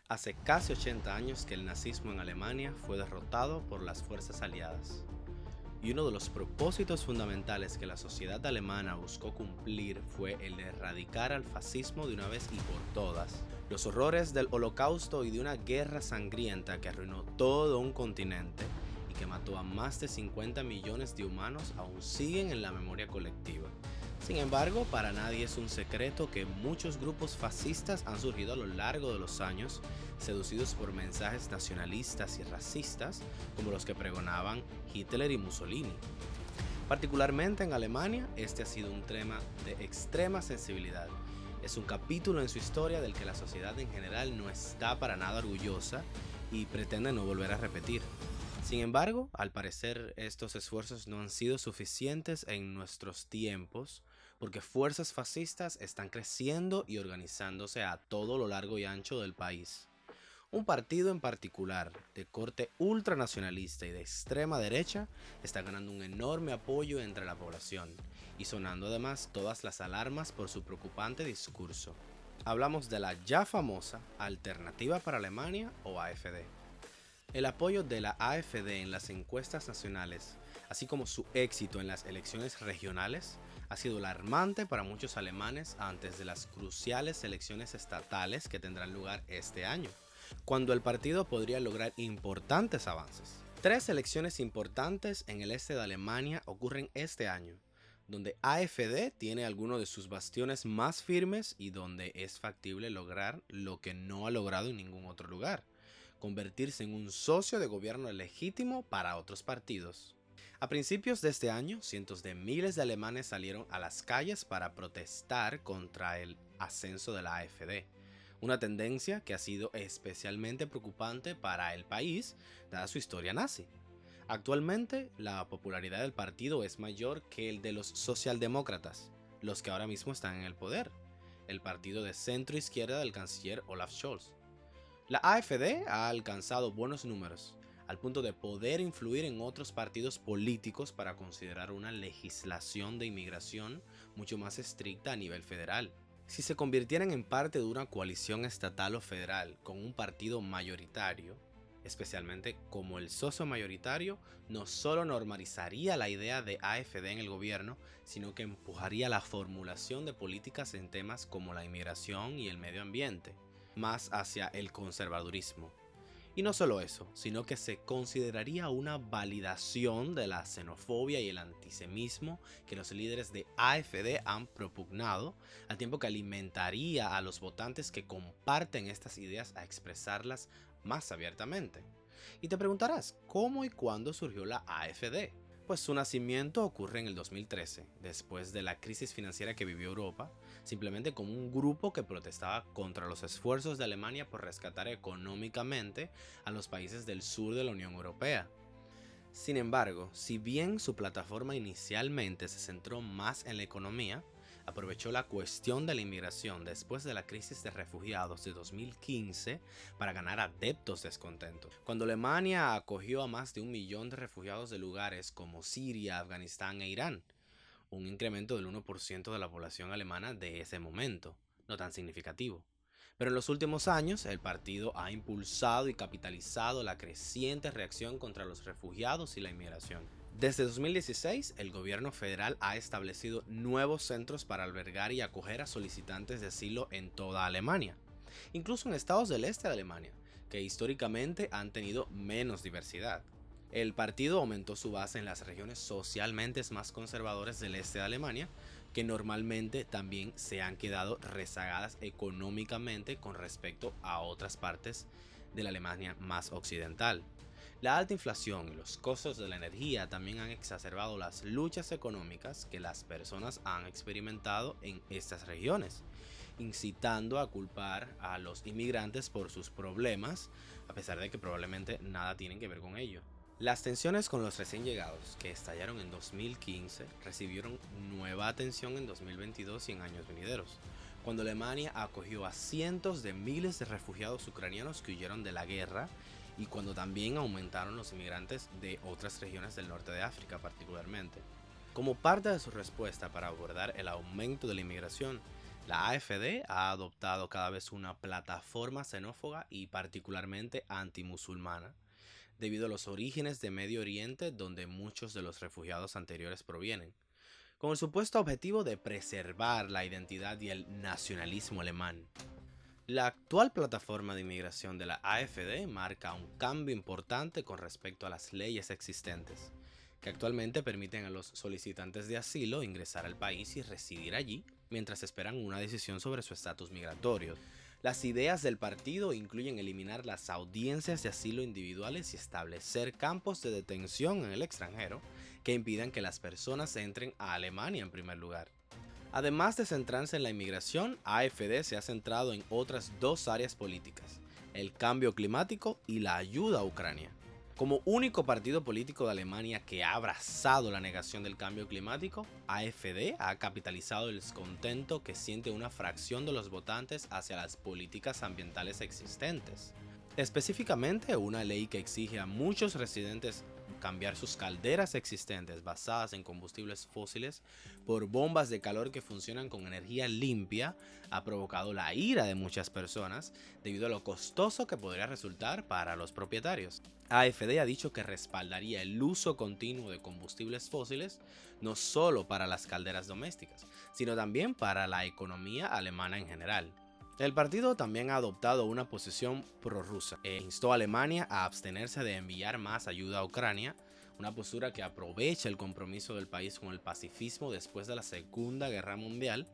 Hace casi 80 años que el nazismo en Alemania fue derrotado por las fuerzas aliadas. Y uno de los propósitos fundamentales que la sociedad alemana buscó cumplir fue el de erradicar al fascismo de una vez y por todas. Los horrores del Holocausto y de una guerra sangrienta que arruinó todo un continente y que mató a más de 50 millones de humanos aún siguen en la memoria colectiva. Sin embargo, para nadie es un secreto que muchos grupos fascistas han surgido a lo largo de los años, seducidos por mensajes nacionalistas y racistas como los que pregonaban Hitler y Mussolini. Particularmente en Alemania, este ha sido un tema de extrema sensibilidad. Es un capítulo en su historia del que la sociedad en general no está para nada orgullosa y pretende no volver a repetir. Sin embargo, al parecer estos esfuerzos no han sido suficientes en nuestros tiempos porque fuerzas fascistas están creciendo y organizándose a todo lo largo y ancho del país. Un partido en particular, de corte ultranacionalista y de extrema derecha, está ganando un enorme apoyo entre la población y sonando además todas las alarmas por su preocupante discurso. Hablamos de la ya famosa Alternativa para Alemania o AfD. El apoyo de la AfD en las encuestas nacionales, así como su éxito en las elecciones regionales, ha sido alarmante para muchos alemanes antes de las cruciales elecciones estatales que tendrán lugar este año, cuando el partido podría lograr importantes avances. Tres elecciones importantes en el este de Alemania ocurren este año, donde AfD tiene algunos de sus bastiones más firmes y donde es factible lograr lo que no ha logrado en ningún otro lugar: convertirse en un socio de gobierno legítimo para otros partidos. A principios de este año, cientos de miles de alemanes salieron a las calles para protestar contra el ascenso de la AfD, una tendencia que ha sido especialmente preocupante para el país, dada su historia nazi. Actualmente, la popularidad del partido es mayor que el de los socialdemócratas, los que ahora mismo están en el poder, el partido de centro izquierda del canciller Olaf Scholz. La AfD ha alcanzado buenos números, al punto de poder influir en otros partidos políticos para considerar una legislación de inmigración mucho más estricta a nivel federal. Si se convirtieran en parte de una coalición estatal o federal con un partido mayoritario, especialmente como el socio mayoritario, no solo normalizaría la idea de AfD en el gobierno, sino que empujaría la formulación de políticas en temas como la inmigración y el medio ambiente, más hacia el conservadurismo. Y no solo eso, sino que se consideraría una validación de la xenofobia y el antisemitismo que los líderes de AfD han propugnado, al tiempo que alimentaría a los votantes que comparten estas ideas a expresarlas más abiertamente. Y te preguntarás, ¿cómo y cuándo surgió la AfD? Pues su nacimiento ocurre en el 2013, después de la crisis financiera que vivió Europa, simplemente como un grupo que protestaba contra los esfuerzos de Alemania por rescatar económicamente a los países del sur de la Unión Europea. Sin embargo, si bien su plataforma inicialmente se centró más en la economía, aprovechó la cuestión de la inmigración después de la crisis de refugiados de 2015 para ganar adeptos descontentos. Cuando Alemania acogió a más de 1 millón de refugiados de lugares como Siria, Afganistán e Irán, un incremento del 1% de la población alemana de ese momento, no tan significativo. Pero en los últimos años, el partido ha impulsado y capitalizado la creciente reacción contra los refugiados y la inmigración. Desde 2016, el gobierno federal ha establecido nuevos centros para albergar y acoger a solicitantes de asilo en toda Alemania, incluso en estados del este de Alemania, que históricamente han tenido menos diversidad. El partido aumentó su base en las regiones socialmente más conservadoras del este de Alemania, que normalmente también se han quedado rezagadas económicamente con respecto a otras partes de la Alemania más occidental. La alta inflación y los costos de la energía también han exacerbado las luchas económicas que las personas han experimentado en estas regiones, incitando a culpar a los inmigrantes por sus problemas, a pesar de que probablemente nada tienen que ver con ello. Las tensiones con los recién llegados, que estallaron en 2015, recibieron nueva atención en 2022 y en años venideros, cuando Alemania acogió a cientos de miles de refugiados ucranianos que huyeron de la guerra y cuando también aumentaron los inmigrantes de otras regiones del norte de África particularmente. Como parte de su respuesta para abordar el aumento de la inmigración, La AfD ha adoptado cada vez una plataforma xenófoba y particularmente antimusulmana, debido a los orígenes de Medio Oriente donde muchos de los refugiados anteriores provienen, con el supuesto objetivo de preservar la identidad y el nacionalismo alemán. La actual plataforma de inmigración de la AfD marca un cambio importante con respecto a las leyes existentes, que actualmente permiten a los solicitantes de asilo ingresar al país y residir allí mientras esperan una decisión sobre su estatus migratorio. Las ideas del partido incluyen eliminar las audiencias de asilo individuales y establecer campos de detención en el extranjero que impidan que las personas entren a Alemania en primer lugar. Además de centrarse en la inmigración, AfD se ha centrado en otras dos áreas políticas, el cambio climático y la ayuda a Ucrania. Como único partido político de Alemania que ha abrazado la negación del cambio climático, AfD ha capitalizado el descontento que siente una fracción de los votantes hacia las políticas ambientales existentes. Específicamente, una ley que exige a muchos residentes cambiar sus calderas existentes basadas en combustibles fósiles por bombas de calor que funcionan con energía limpia ha provocado la ira de muchas personas debido a lo costoso que podría resultar para los propietarios. AfD ha dicho que respaldaría el uso continuo de combustibles fósiles no solo para las calderas domésticas, sino también para la economía alemana en general. El partido también ha adoptado una posición prorrusa e instó a Alemania a abstenerse de enviar más ayuda a Ucrania, una postura que aprovecha el compromiso del país con el pacifismo después de la Segunda Guerra Mundial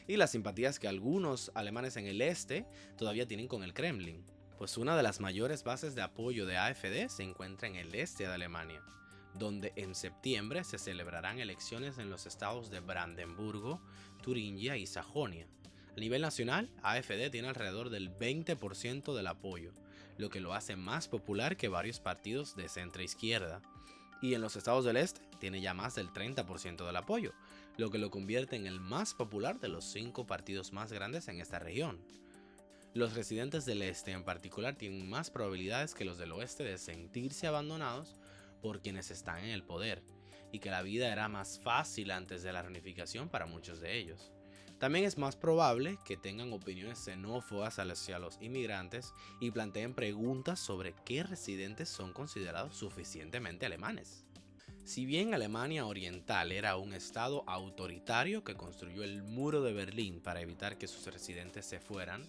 y las simpatías que algunos alemanes en el este todavía tienen con el Kremlin, pues una de las mayores bases de apoyo de AfD se encuentra en el este de Alemania, donde en septiembre se celebrarán elecciones en los estados de Brandenburgo, Turingia y Sajonia. A nivel nacional, AfD tiene alrededor del 20% del apoyo, lo que lo hace más popular que varios partidos de centro-izquierda. Y en los estados del este tiene ya más del 30% del apoyo, lo que lo convierte en el más popular de los 5 partidos más grandes en esta región. Los residentes del este en particular tienen más probabilidades que los del oeste de sentirse abandonados por quienes están en el poder, y que la vida era más fácil antes de la reunificación para muchos de ellos. También es más probable que tengan opiniones xenófobas hacia los inmigrantes y planteen preguntas sobre qué residentes son considerados suficientemente alemanes. Si bien Alemania Oriental era un estado autoritario que construyó el muro de Berlín para evitar que sus residentes se fueran,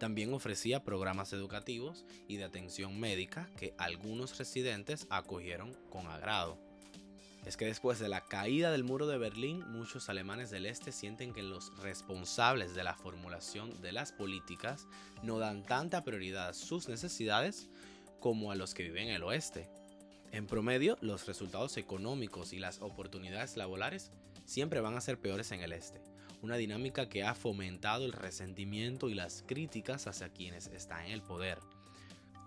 también ofrecía programas educativos y de atención médica que algunos residentes acogieron con agrado. Es que después de la caída del muro de Berlín, muchos alemanes del este sienten que los responsables de la formulación de las políticas no dan tanta prioridad a sus necesidades como a los que viven en el oeste. En promedio, los resultados económicos y las oportunidades laborales siempre van a ser peores en el este, una dinámica que ha fomentado el resentimiento y las críticas hacia quienes están en el poder.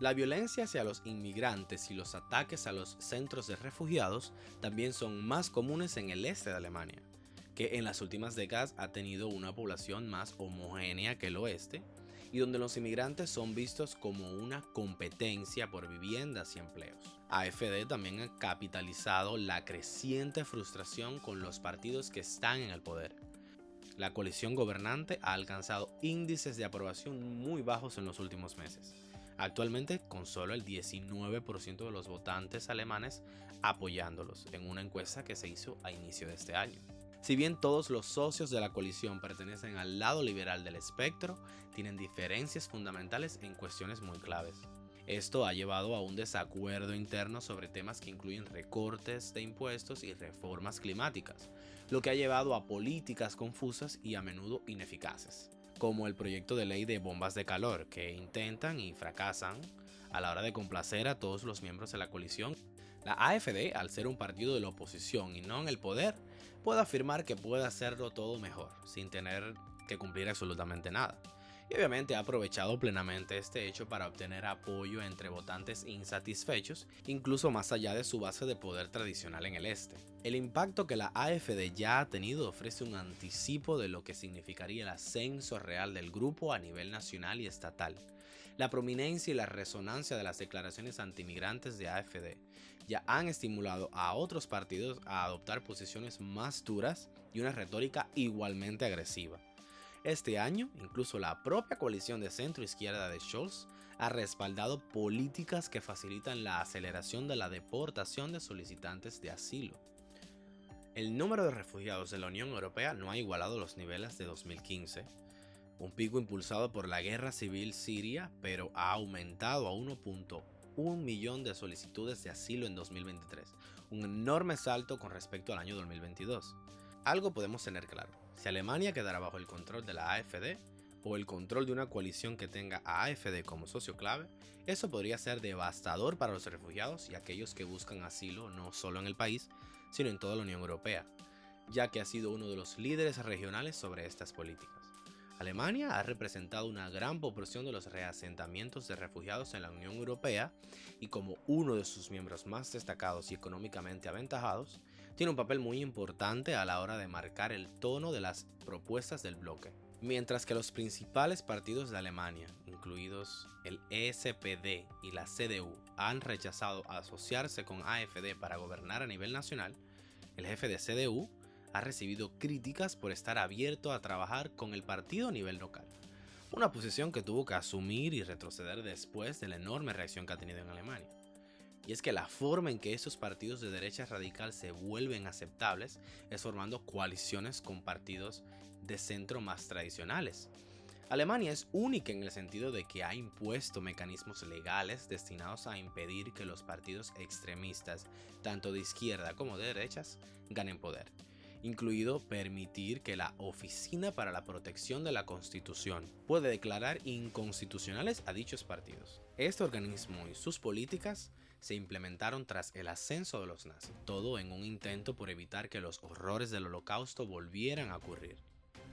La violencia hacia los inmigrantes y los ataques a los centros de refugiados también son más comunes en el este de Alemania, que en las últimas décadas ha tenido una población más homogénea que el oeste, y donde los inmigrantes son vistos como una competencia por viviendas y empleos. AfD también ha capitalizado la creciente frustración con los partidos que están en el poder. La coalición gobernante ha alcanzado índices de aprobación muy bajos en los últimos meses, actualmente con solo el 19% de los votantes alemanes apoyándolos en una encuesta que se hizo a inicio de este año. Si bien todos los socios de la coalición pertenecen al lado liberal del espectro, tienen diferencias fundamentales en cuestiones muy claves. Esto ha llevado a un desacuerdo interno sobre temas que incluyen recortes de impuestos y reformas climáticas, lo que ha llevado a políticas confusas y a menudo ineficaces, como el proyecto de ley de bombas de calor, que intentan y fracasan a la hora de complacer a todos los miembros de la coalición. La AfD, al ser un partido de la oposición y no en el poder, puede afirmar que puede hacerlo todo mejor, sin tener que cumplir absolutamente nada. Y obviamente ha aprovechado plenamente este hecho para obtener apoyo entre votantes insatisfechos, incluso más allá de su base de poder tradicional en el este. El impacto que la AfD ya ha tenido ofrece un anticipo de lo que significaría el ascenso real del grupo a nivel nacional y estatal. La prominencia y la resonancia de las declaraciones antimigrantes de AfD ya han estimulado a otros partidos a adoptar posiciones más duras y una retórica igualmente agresiva. Este año, incluso la propia coalición de centro-izquierda de Scholz ha respaldado políticas que facilitan la aceleración de la deportación de solicitantes de asilo. El número de refugiados de la Unión Europea no ha igualado los niveles de 2015, un pico impulsado por la guerra civil siria, pero ha aumentado a 1.1 millón de solicitudes de asilo en 2023, un enorme salto con respecto al año 2022. Algo podemos tener claro: si Alemania quedara bajo el control de la AfD o el control de una coalición que tenga a AfD como socio clave, eso podría ser devastador para los refugiados y aquellos que buscan asilo no solo en el país, sino en toda la Unión Europea, ya que ha sido uno de los líderes regionales sobre estas políticas. Alemania ha representado una gran proporción de los reasentamientos de refugiados en la Unión Europea y, como uno de sus miembros más destacados y económicamente aventajados, tiene un papel muy importante a la hora de marcar el tono de las propuestas del bloque. Mientras que los principales partidos de Alemania, incluidos el SPD y la CDU, han rechazado asociarse con AfD para gobernar a nivel nacional, el jefe de CDU ha recibido críticas por estar abierto a trabajar con el partido a nivel local, una posición que tuvo que asumir y retroceder después de la enorme reacción que ha tenido en Alemania. Y es que la forma en que esos partidos de derecha radical se vuelven aceptables es formando coaliciones con partidos de centro más tradicionales. Alemania es única en el sentido de que ha impuesto mecanismos legales destinados a impedir que los partidos extremistas, tanto de izquierda como de derechas, ganen poder, incluido permitir que la Oficina para la Protección de la Constitución puede declarar inconstitucionales a dichos partidos. Este organismo y sus políticas se implementaron tras el ascenso de los nazis, todo en un intento por evitar que los horrores del Holocausto volvieran a ocurrir.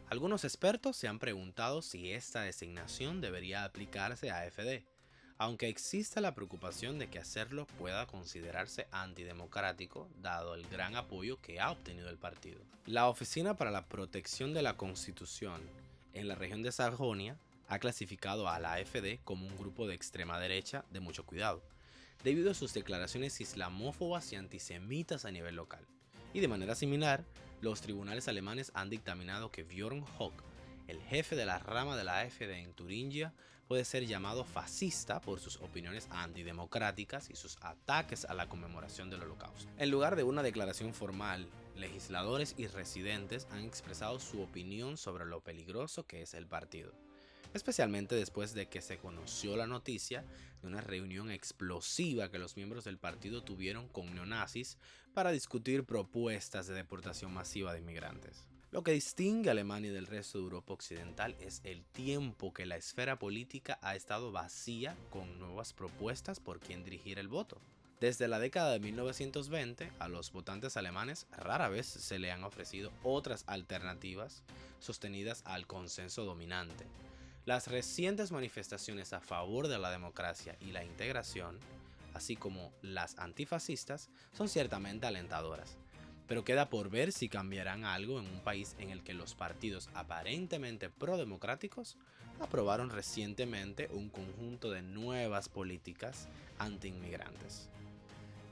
Algunos expertos se han preguntado si esta designación debería aplicarse a AfD, aunque existe la preocupación de que hacerlo pueda considerarse antidemocrático dado el gran apoyo que ha obtenido el partido. La Oficina para la Protección de la Constitución en la región de Sajonia ha clasificado a la AfD como un grupo de extrema derecha de mucho cuidado, debido a sus declaraciones islamófobas y antisemitas a nivel local. Y de manera similar, los tribunales alemanes han dictaminado que Björn Höcke, el jefe de la rama de la AfD en Turingia, puede ser llamado fascista por sus opiniones antidemocráticas y sus ataques a la conmemoración del Holocausto. En lugar de una declaración formal, legisladores y residentes han expresado su opinión sobre lo peligroso que es el partido, especialmente después de que se conoció la noticia de una reunión explosiva que los miembros del partido tuvieron con neonazis para discutir propuestas de deportación masiva de inmigrantes. Lo que distingue a Alemania del resto de Europa Occidental es el tiempo que la esfera política ha estado vacía con nuevas propuestas por quién dirigir el voto. Desde la década de 1920, a los votantes alemanes rara vez se le han ofrecido otras alternativas sostenidas al consenso dominante. Las recientes manifestaciones a favor de la democracia y la integración, así como las antifascistas, son ciertamente alentadoras, pero queda por ver si cambiarán algo en un país en el que los partidos aparentemente prodemocráticos aprobaron recientemente un conjunto de nuevas políticas anti-inmigrantes.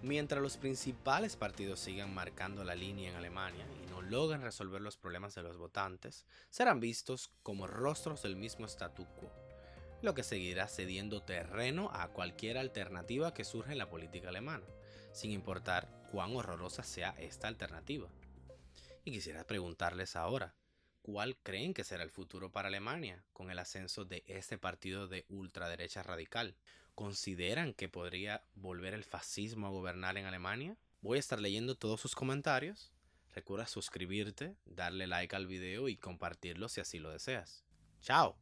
Mientras los principales partidos sigan marcando la línea en Alemania y no logren resolver los problemas de los votantes, serán vistos como rostros del mismo statu quo, lo que seguirá cediendo terreno a cualquier alternativa que surja en la política alemana, sin importar cuán horrorosa sea esta alternativa. Y quisiera preguntarles ahora, ¿cuál creen que será el futuro para Alemania con el ascenso de este partido de ultraderecha radical? ¿Consideran que podría volver el fascismo a gobernar en Alemania? Voy a estar leyendo todos sus comentarios. Recuerda suscribirte, darle like al video y compartirlo si así lo deseas. ¡Chao!